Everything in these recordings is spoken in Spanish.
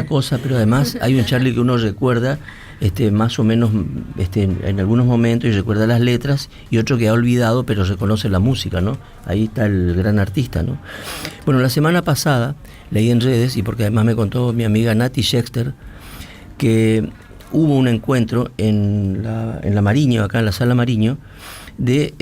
cosa, pero además hay un Charlie que uno recuerda más o menos en algunos momentos y recuerda las letras, y otro que ha olvidado pero reconoce la música, ¿no? Ahí está el gran artista, ¿no? Bueno, la semana pasada leí en redes, y porque además me contó mi amiga Nati Schexter, que hubo un encuentro en la Mariño, acá en la Sala Mariño, de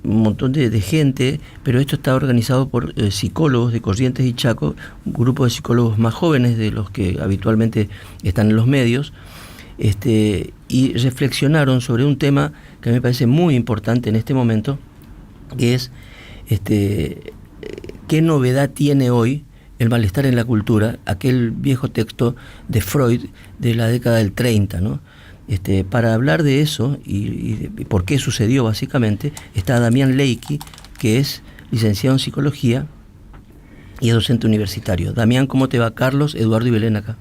un montón de gente, pero esto está organizado por psicólogos de Corrientes y Chaco, un grupo de psicólogos más jóvenes de los que habitualmente están en los medios, y reflexionaron sobre un tema que a mí me parece muy importante en este momento, que es qué novedad tiene hoy el malestar en la cultura, aquel viejo texto de Freud de la década del 30, ¿no? Para hablar de eso y por qué sucedió básicamente, está Damián Leiki, que es licenciado en psicología y es docente universitario. Damián, ¿cómo te va? Carlos, Eduardo y Belén acá.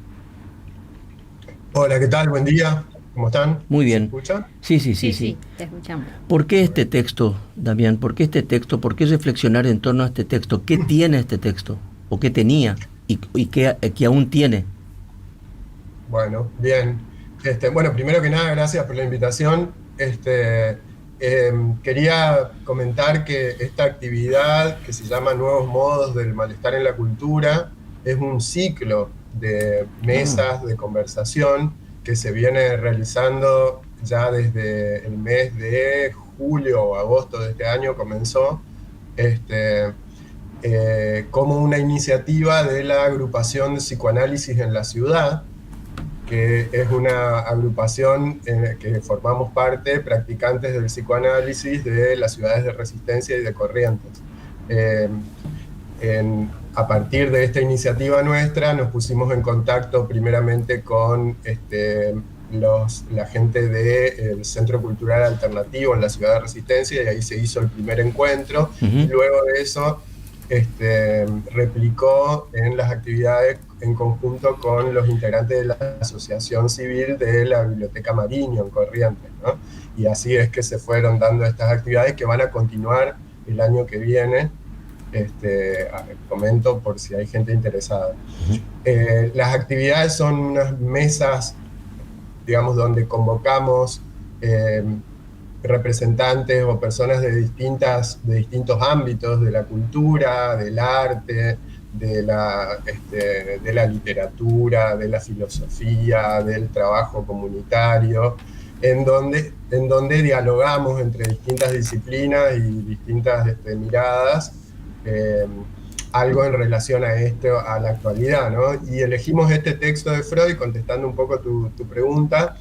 Hola, ¿qué tal? Buen día. ¿Cómo están? Muy ¿Se bien. escucha? Sí, sí, sí, Sí, sí. sí, te escuchamos. ¿Por qué este Bueno. texto, Damián? ¿Por qué este texto? ¿Por qué reflexionar en torno a este texto? ¿Qué tiene este texto? ¿O qué tenía? ¿Y qué aún tiene? Bueno, bien. Bueno, primero que nada, gracias por la invitación. Quería comentar que esta actividad que se llama Nuevos Modos del Malestar en la Cultura es un ciclo de Ah, mesas de conversación que se viene realizando ya desde el mes de julio o agosto de este año comenzó. Este, como una iniciativa de la agrupación de psicoanálisis en la ciudad, que es una agrupación en que formamos parte, practicantes del psicoanálisis de las ciudades de Resistencia y de Corrientes. Eh, a partir de esta iniciativa nuestra nos pusimos en contacto primeramente con la gente del Centro Cultural Alternativo en la ciudad de Resistencia, y ahí se hizo el primer encuentro, y ujú. luego de eso replicó en las actividades en conjunto con los integrantes de la Asociación Civil de la Biblioteca Mariño en Corrientes, ¿no? Y así es que se fueron dando estas actividades que van a continuar el año que viene. Comento por si hay gente interesada. Las actividades son unas mesas, digamos, donde convocamos eh, representantes o personas de distintos ámbitos, de la cultura, del arte, de la literatura, de la filosofía, del trabajo comunitario, en donde dialogamos entre distintas disciplinas y distintas miradas, eh, algo en relación a esto, a la actualidad, ¿no? Y elegimos este texto de Freud, contestando un poco tu pregunta,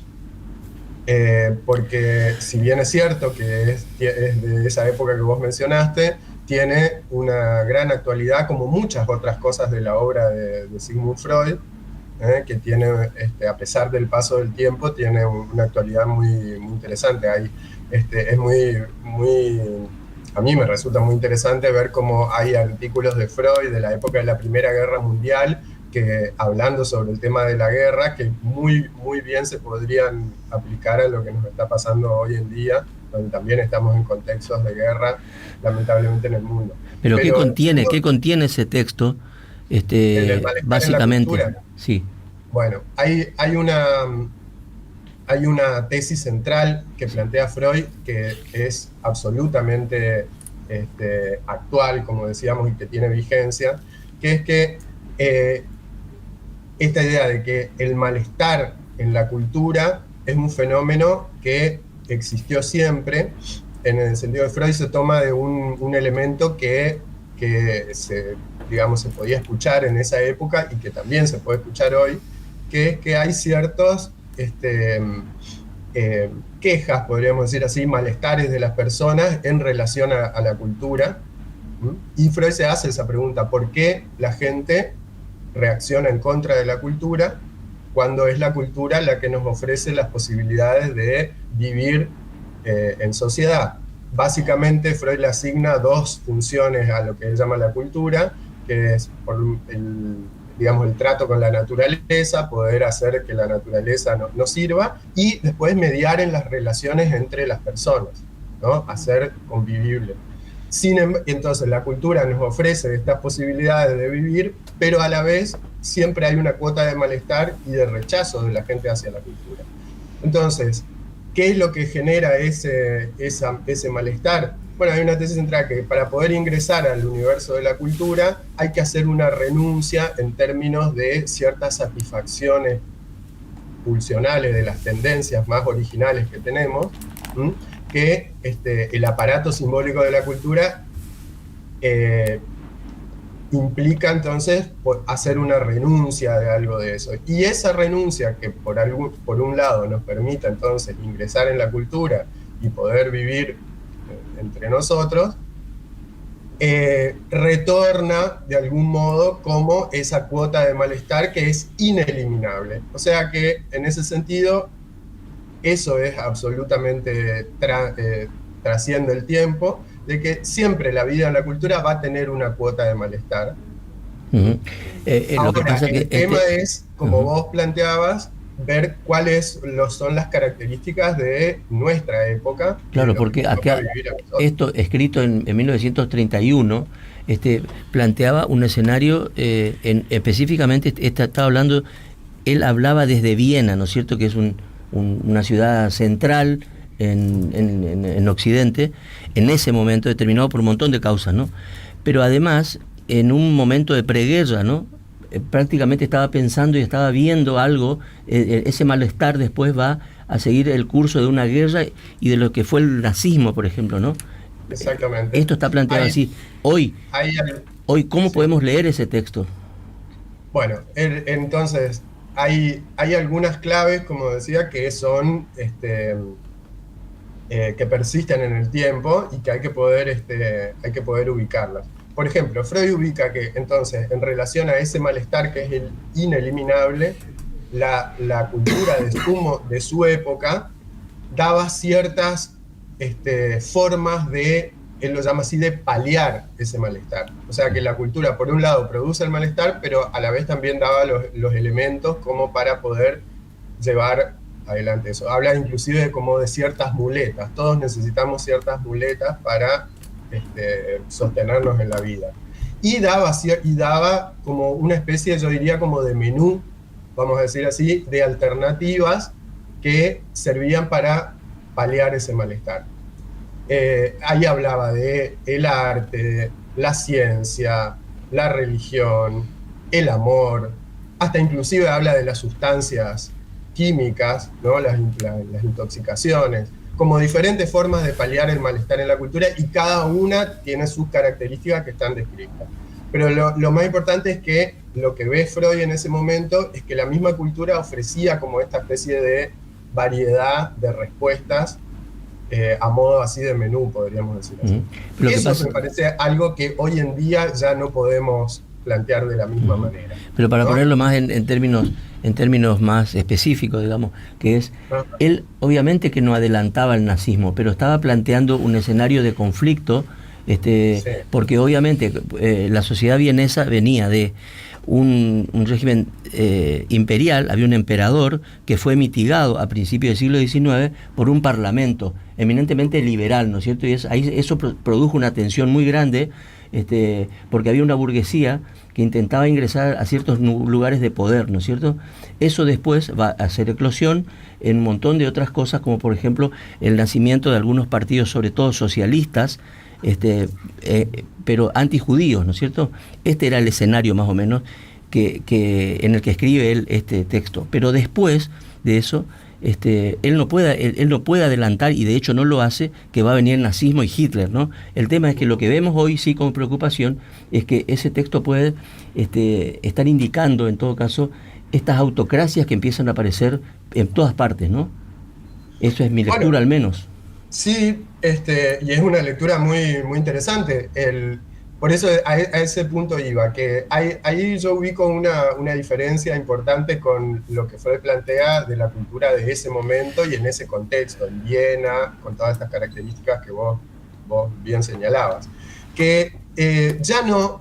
porque si bien es cierto que es de esa época que vos mencionaste, tiene una gran actualidad, como muchas otras cosas de la obra de Sigmund Freud, que tiene, a pesar del paso del tiempo, tiene una actualidad muy, muy interesante. Es a mí me resulta muy interesante ver cómo hay artículos de Freud de la época de la Primera Guerra Mundial, que hablando sobre el tema de la guerra, que muy, muy bien se podrían aplicar a lo que nos está pasando hoy en día, donde también estamos en contextos de guerra, lamentablemente, en el mundo. Pero Pero qué contiene ese texto? en el malestar en la Básicamente, cultura, sí. bueno, hay una tesis central que plantea Freud, que es absolutamente actual, como decíamos, y que tiene vigencia, que es que esta idea de que el malestar en la cultura es un fenómeno que existió siempre. En el sentido de Freud se toma de un elemento que digamos, se podía escuchar en esa época y que también se puede escuchar hoy, que es que hay ciertos quejas, podríamos decir así, malestares de las personas en relación a la cultura. Y Freud se hace esa pregunta: ¿por qué la gente reacciona en contra de la cultura cuando es la cultura la que nos ofrece las posibilidades de vivir en sociedad? Básicamente Freud le asigna dos funciones a lo que él llama la cultura, que es digamos, el trato con la naturaleza, poder hacer que la naturaleza nos sirva, y después mediar en las relaciones entre las personas, ¿no? Hacer convivible. Entonces la cultura nos ofrece estas posibilidades de vivir, pero a la vez siempre hay una cuota de malestar y de rechazo de la gente hacia la cultura. Entonces, ¿qué es lo que genera ese malestar? Bueno, hay una tesis central que para poder ingresar al universo de la cultura hay que hacer una renuncia en términos de ciertas satisfacciones pulsionales de las tendencias más originales que tenemos, que el aparato simbólico de la cultura implica entonces hacer una renuncia de algo de eso. Y esa renuncia que por un lado nos permita entonces ingresar en la cultura y poder vivir entre nosotros, retorna de algún modo como esa cuota de malestar que es ineliminable. O sea que en ese sentido eso es absolutamente trasciende el tiempo, de que siempre la vida en la cultura va a tener una cuota de malestar. Ahora, lo que pasa el tema es, como vos planteabas, ver cuáles son las características de nuestra época. Claro, porque acá esto escrito en 1931 planteaba un escenario, específicamente estaba hablando, él hablaba desde Viena, ¿no es cierto?, que es una ciudad central en Occidente, en ese momento determinado por un montón de causas, ¿no? Pero además, en un momento de preguerra, ¿no?, prácticamente estaba pensando y estaba viendo algo, ese malestar después va a seguir el curso de una guerra y de lo que fue el nazismo, por ejemplo, ¿no? Exactamente. Esto está planteado así. Hoy, ¿cómo podemos leer ese texto? Bueno, entonces, hay algunas claves, como decía, que son que persisten en el tiempo y que hay que poder ubicarlas. Por ejemplo, Freud ubica que entonces, en relación a ese malestar que es el ineliminable, la cultura de su época daba ciertas formas de, él lo llama así, de paliar ese malestar. O sea que la cultura, por un lado, produce el malestar, pero a la vez también daba los elementos como para poder llevar adelante eso. Habla inclusive como de ciertas muletas. Todos necesitamos ciertas muletas para sostenernos en la vida. Y daba como una especie, yo diría, como de menú, vamos a decir así, de alternativas que servían para paliar ese malestar. Ahí hablaba de el arte, la ciencia, la religión, el amor, hasta inclusive habla de las sustancias químicas, ¿no? las intoxicaciones, como diferentes formas de paliar el malestar en la cultura, y cada una tiene sus características que están descritas. Pero lo más importante es que lo que ve Freud en ese momento es que la misma cultura ofrecía como esta especie de variedad de respuestas a modo así de menú, podríamos decir así. Eso me parece algo que hoy en día ya no podemos plantear de la misma manera. Pero para ponerlo más en términos más específicos, digamos, que es, él obviamente que no adelantaba el nazismo, pero estaba planteando un escenario de conflicto, sí. Porque obviamente la sociedad vienesa venía de un régimen imperial, había un emperador que fue mitigado a principios del siglo XIX por un parlamento eminentemente liberal, ¿no es cierto? Y eso produjo una tensión muy grande, porque había una burguesía que intentaba ingresar a ciertos lugares de poder, ¿no es cierto? Eso después va a hacer eclosión en un montón de otras cosas, como por ejemplo el nacimiento de algunos partidos, sobre todo socialistas, pero antijudíos, ¿no es cierto? Este era el escenario más o menos en el que escribe él este texto. Pero después de eso, él no puede adelantar, y de hecho no lo hace, que va a venir el nazismo y Hitler, ¿no? El tema es que lo que vemos hoy sí con preocupación es que ese texto puede estar indicando, en todo caso, estas autocracias que empiezan a aparecer en todas partes, ¿no? Eso es mi lectura, al menos. Sí, y es una lectura muy, muy interesante. Por eso a ese punto iba, que ahí yo ubico una diferencia importante con lo que Freud plantea de la cultura de ese momento y en ese contexto, en Viena, con todas estas características que vos bien señalabas. Que ya no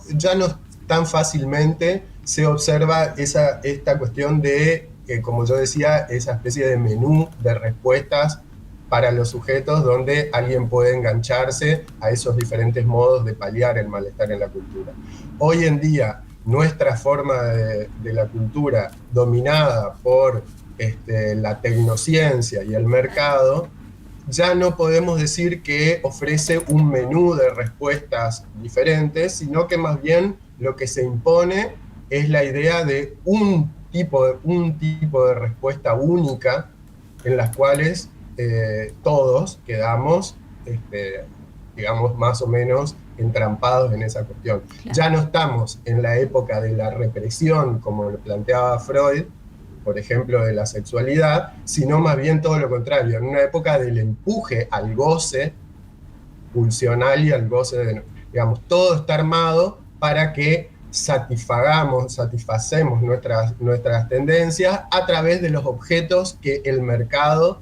tan fácilmente se observa esta cuestión de, como yo decía, esa especie de menú de respuestas para los sujetos donde alguien puede engancharse a esos diferentes modos de paliar el malestar en la cultura. Hoy en día, nuestra forma de la cultura, dominada por la tecnociencia y el mercado, ya no podemos decir que ofrece un menú de respuestas diferentes, sino que más bien lo que se impone es la idea de un tipo de respuesta única en las cuales todos quedamos, digamos, más o menos entrampados en esa cuestión. Claro. Ya no estamos en la época de la represión, como lo planteaba Freud, por ejemplo, de la sexualidad, sino más bien todo lo contrario, en una época del empuje al goce pulsional y al goce de, digamos, todo está armado para que satisfacemos nuestras tendencias a través de los objetos que el mercado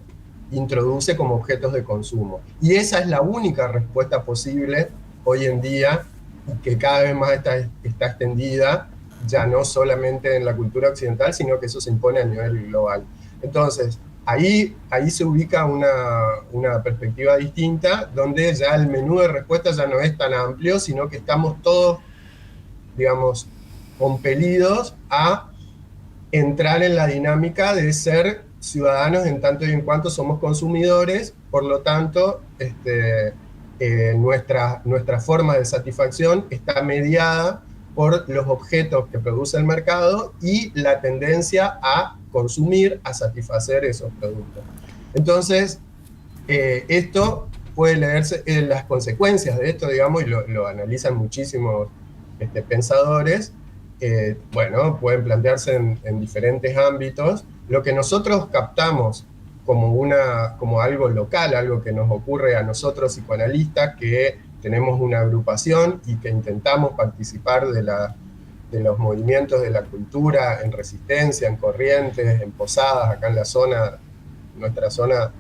introduce como objetos de consumo. Y esa es la única respuesta posible hoy en día, y que cada vez más está extendida, ya no solamente en la cultura occidental, sino que eso se impone a nivel global. Entonces, ahí se ubica una perspectiva distinta, donde ya el menú de respuestas ya no es tan amplio, sino que estamos todos, digamos, compelidos a entrar en la dinámica de ser ciudadanos en tanto y en cuanto somos consumidores. Por lo tanto, nuestra forma de satisfacción está mediada por los objetos que produce el mercado y la tendencia a consumir, a satisfacer esos productos. Entonces, esto puede leerse, las consecuencias de esto, digamos, y lo analizan muchísimos pensadores, bueno, pueden plantearse en diferentes ámbitos. Lo que nosotros captamos como algo local, algo que nos ocurre a nosotros psicoanalistas, que tenemos una agrupación y que intentamos participar de los movimientos de la cultura en Resistencia, en Corrientes, en Posadas, acá en la zona, nuestra zona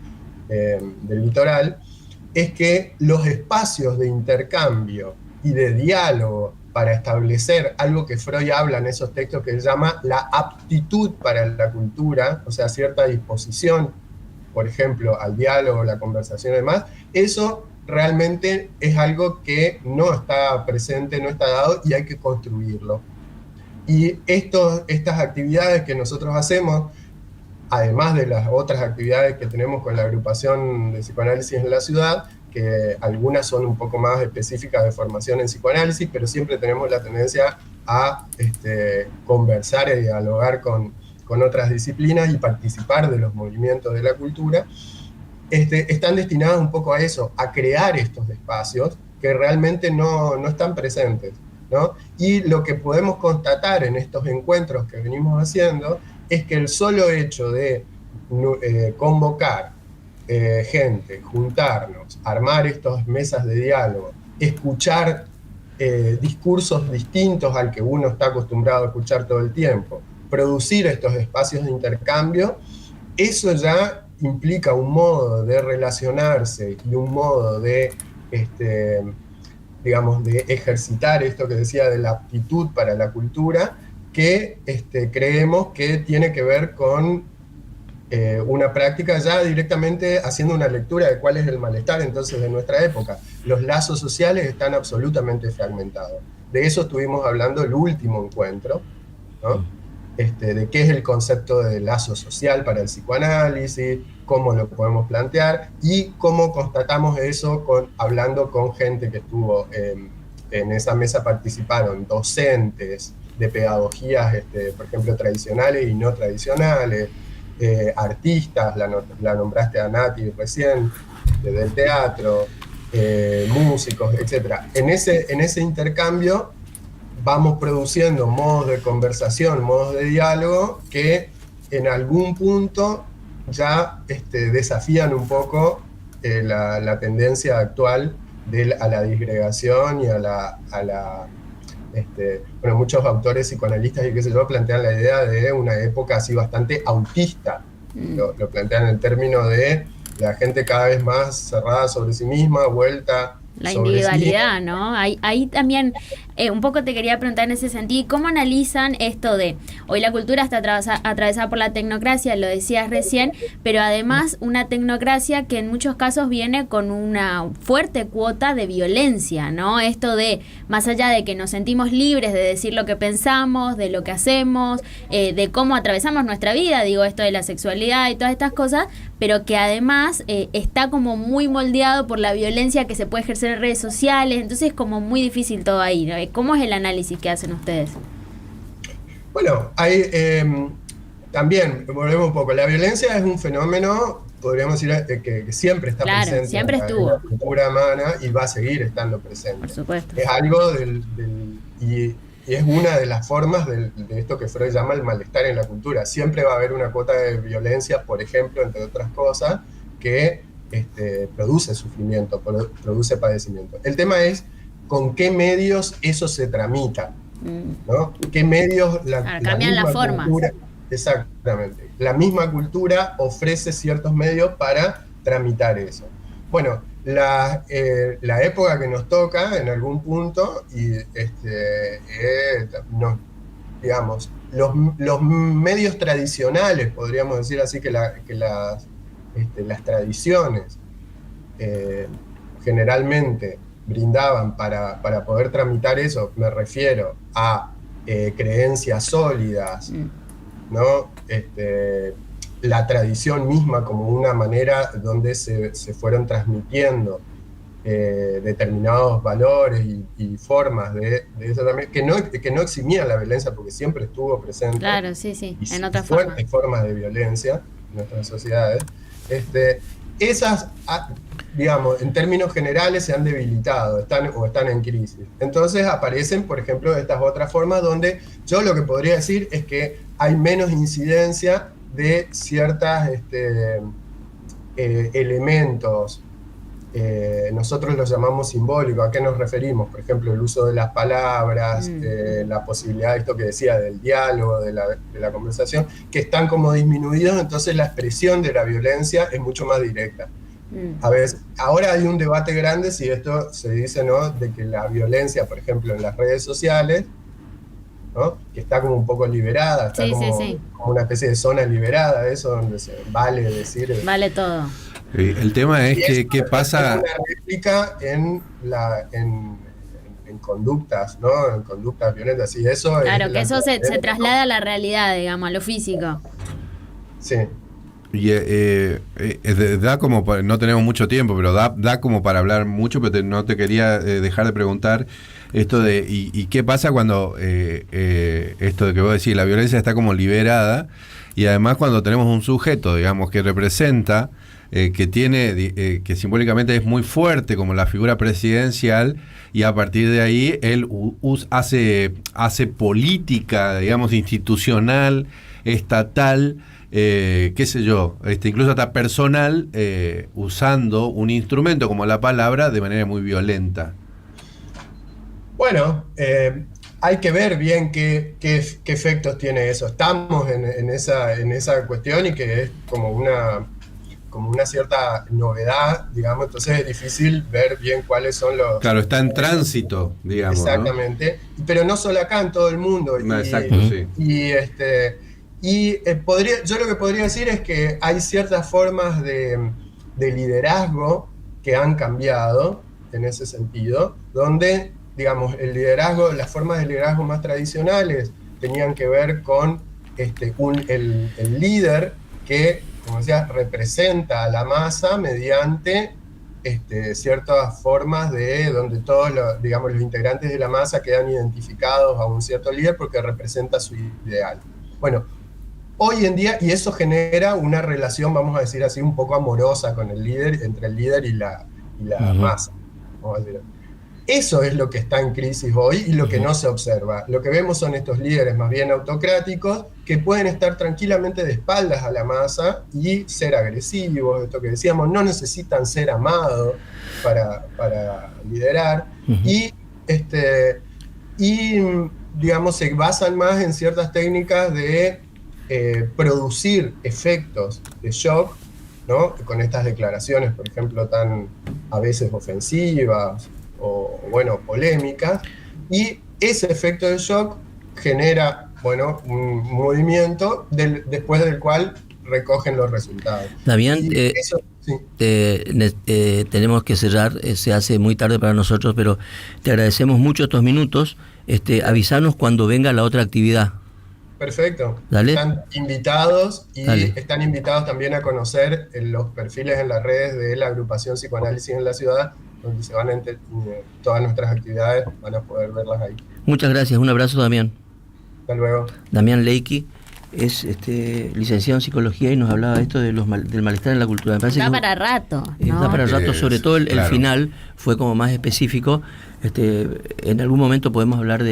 del litoral, es que los espacios de intercambio y de diálogo para establecer algo que Freud habla en esos textos que se llama la aptitud para la cultura, o sea, cierta disposición, por ejemplo, al diálogo, la conversación y demás, eso realmente es algo que no está presente, no está dado, y hay que construirlo. Y estas actividades que nosotros hacemos, además de las otras actividades que tenemos con la agrupación de psicoanálisis en la ciudad, que algunas son un poco más específicas de formación en psicoanálisis, pero siempre tenemos la tendencia a conversar y dialogar con otras disciplinas y participar de los movimientos de la cultura, están destinadas un poco a eso, a crear estos espacios que realmente no están presentes, ¿no? Y lo que podemos constatar en estos encuentros que venimos haciendo es que el solo hecho de convocar gente, juntarnos, armar estas mesas de diálogo, escuchar discursos distintos al que uno está acostumbrado a escuchar todo el tiempo, producir estos espacios de intercambio, eso ya implica un modo de relacionarse y un modo de, digamos, de ejercitar esto que decía de la aptitud para la cultura, que creemos que tiene que ver con una práctica ya directamente haciendo una lectura de cuál es el malestar entonces de nuestra época. Los lazos sociales están absolutamente fragmentados. De eso estuvimos hablando el último encuentro, ¿no? De qué es el concepto de lazo social para el psicoanálisis, cómo lo podemos plantear y cómo constatamos eso hablando con gente que estuvo en esa mesa. Participaron docentes de pedagogías, por ejemplo, tradicionales y no tradicionales, artistas, la nombraste a Nati recién, del teatro, músicos, etc. En ese intercambio vamos produciendo modos de conversación, modos de diálogo que en algún punto ya desafían un poco la tendencia actual a la disgregación y bueno, muchos autores psicoanalistas y qué sé yo plantean la idea de una época así bastante autista. Lo plantean en el término de la gente cada vez más cerrada sobre sí misma, vuelta la sobre individualidad, sí. ¿no? Ahí también Un poco te quería preguntar en ese sentido, ¿cómo analizan esto de, hoy la cultura está atravesada por la tecnocracia, lo decías recién, pero además una tecnocracia que en muchos casos viene con una fuerte cuota de violencia, ¿no? Esto de, más allá de que nos sentimos libres de decir lo que pensamos, de lo que hacemos, de cómo atravesamos nuestra vida, digo esto de la sexualidad y todas estas cosas, pero que además está como muy moldeado por la violencia que se puede ejercer en redes sociales, entonces es como muy difícil todo ahí, ¿no? ¿Cómo es el análisis que hacen ustedes? Bueno, hay también, volvemos un poco, la violencia es un fenómeno, podríamos decir, que siempre está presente siempre estuvo en la cultura humana y va a seguir estando presente. Por supuesto. Es algo y es una de las formas de esto que Freud llama el malestar en la cultura. Siempre va a haber una cuota de violencia, por ejemplo, entre otras cosas, que produce sufrimiento, produce padecimiento. El tema es con qué medios eso se tramita, ¿no? ¿Qué medios cambian la forma? Exactamente. La misma cultura ofrece ciertos medios para tramitar eso. Bueno, la época que nos toca en algún punto, y digamos, los medios tradicionales, podríamos decir así, que las tradiciones generalmente brindaban para poder tramitar eso, me refiero a creencias sólidas, ¿no? La tradición misma como una manera donde se fueron transmitiendo determinados valores y formas de eso también, que no eximían la violencia porque siempre estuvo presente. Claro, sí, y en otras formas de violencia en nuestras sociedades. Esas, digamos, en términos generales se han debilitado, están en crisis. Entonces aparecen, por ejemplo, estas otras formas donde yo lo que podría decir es que hay menos incidencia de ciertas elementos, nosotros los llamamos simbólicos. ¿A qué nos referimos? Por ejemplo, el uso de las palabras, la posibilidad de esto que decía del diálogo, de la conversación, que están como disminuidos, entonces la expresión de la violencia es mucho más directa. A veces, ahora hay un debate grande si esto se dice, ¿no?, de que la violencia, por ejemplo, en las redes sociales, ¿no?, que está como un poco liberada, está como una especie de zona liberada, eso donde se vale decir... Vale todo. El tema es que qué pasa... Una réplica en conductas, ¿no?, en conductas violentas, y eso... Claro, que eso se traslada a la realidad, digamos, a lo físico. Sí. Y da como, no tenemos mucho tiempo, pero da como para hablar mucho, pero no te quería dejar de preguntar esto de, ¿y qué pasa cuando esto de que vos decís, la violencia está como liberada, y además cuando tenemos un sujeto, digamos, que representa, que tiene, que simbólicamente es muy fuerte, como la figura presidencial, y a partir de ahí él hace política, digamos, institucional, estatal, qué sé yo, incluso hasta personal, usando un instrumento como la palabra de manera muy violenta. Bueno, hay que ver bien qué efectos tiene eso. Estamos en esa cuestión, y que es como una cierta novedad, digamos, entonces es difícil ver bien cuáles son los... Claro, está en tránsito, digamos. Exactamente, ¿no? Pero no solo acá, en todo el mundo. No, exacto, sí. Yo lo que podría decir es que hay ciertas formas de liderazgo que han cambiado en ese sentido, donde, digamos, el liderazgo, las formas de liderazgo más tradicionales tenían que ver con el líder que, como decía, representa a la masa mediante ciertas formas donde todos los integrantes de la masa quedan identificados a un cierto líder porque representa su ideal. Bueno, hoy en día, y eso genera una relación, vamos a decir así, un poco amorosa con el líder, entre el líder y la masa. Vamos a decir. Eso es lo que está en crisis hoy y lo que no se observa. Lo que vemos son estos líderes más bien autocráticos que pueden estar tranquilamente de espaldas a la masa y ser agresivos, esto que decíamos, no necesitan ser amados para liderar, y digamos, se basan más en ciertas técnicas de producir efectos de shock, ¿no?, con estas declaraciones, por ejemplo, tan a veces ofensivas o, bueno, polémicas, y ese efecto de shock genera, bueno, un movimiento después del cual recogen los resultados. Damián, Y eso, sí. tenemos que cerrar, se hace muy tarde para nosotros, pero te agradecemos mucho estos minutos. Avisanos cuando venga la otra actividad. Perfecto. Dale. Están invitados y Dale. están invitados también a conocer los perfiles en las redes de la agrupación Psicoanálisis en la Ciudad, donde se van a todas nuestras actividades, van a poder verlas ahí. Muchas gracias, un abrazo, Damián. Hasta luego. Damián Leiki es licenciado en psicología y nos hablaba esto de del malestar en la cultura. Me parece Da que para rato, ¿no? da para rato, sobre todo el claro. final fue como más específico. En algún momento podemos hablar de